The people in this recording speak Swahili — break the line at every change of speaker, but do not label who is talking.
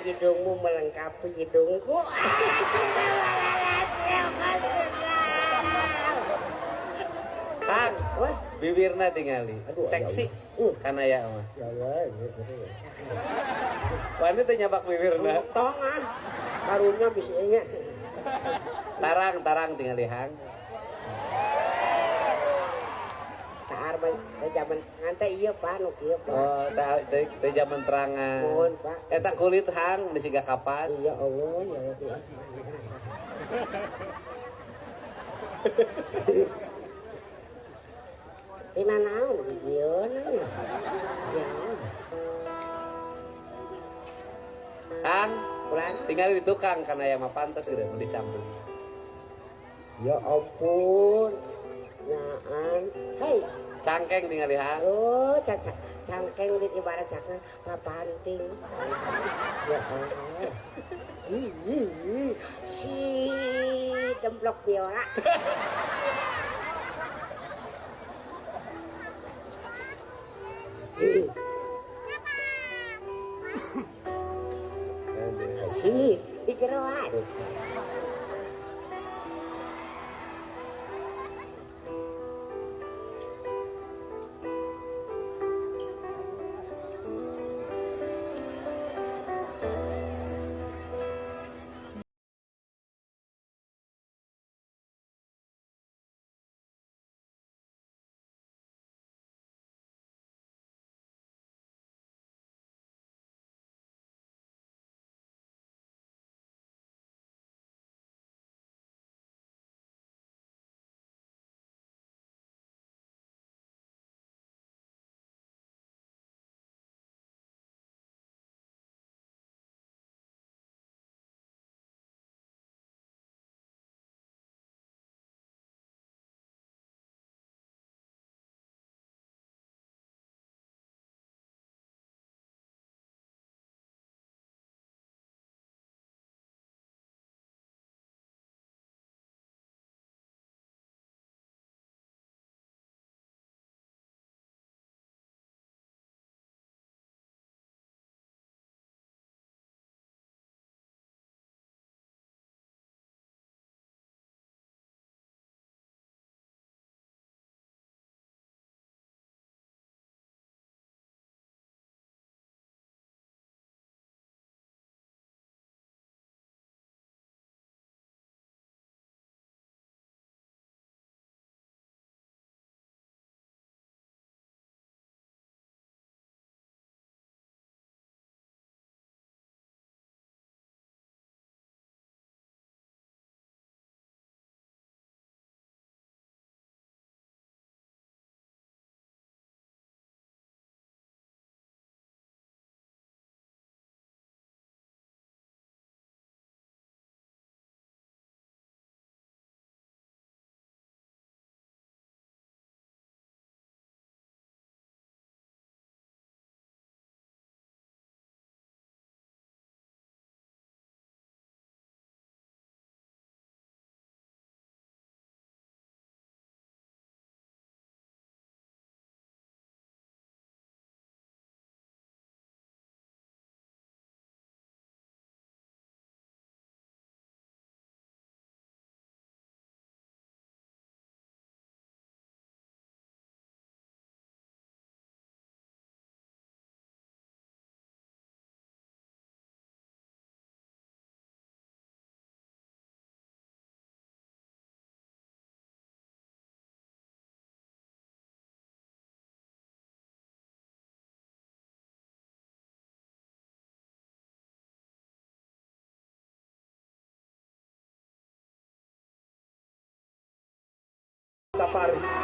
hidungmu melengkapi hidungku.
Kang, bibirna tingali. Seksi. Karena ya mah.
Ya Allah, ini seru.
Wanita nyabak bibirna.
Tong ah. Karunya bisa ingat.
Tarang tingali hang.
Taar mah zaman ngantai iya Pak, nu kieu Pak.
Oh, teh zaman terangan.
Mohon Pak.
Eta kulit hang disiga kapas.
Ya Allah, ya Allah. Tina naon hijieun ya.
Kang, pulang tinggal di tukang karena ya mah pantas gitu mau disambung.
Ya ampun. Nyaan. Hei,
Cangkeng tinggal di hang.
oh cangkeng di ibarat cangkeng papanting. Ya Allah. Si demplok biola. Si dikeroan.
Safari.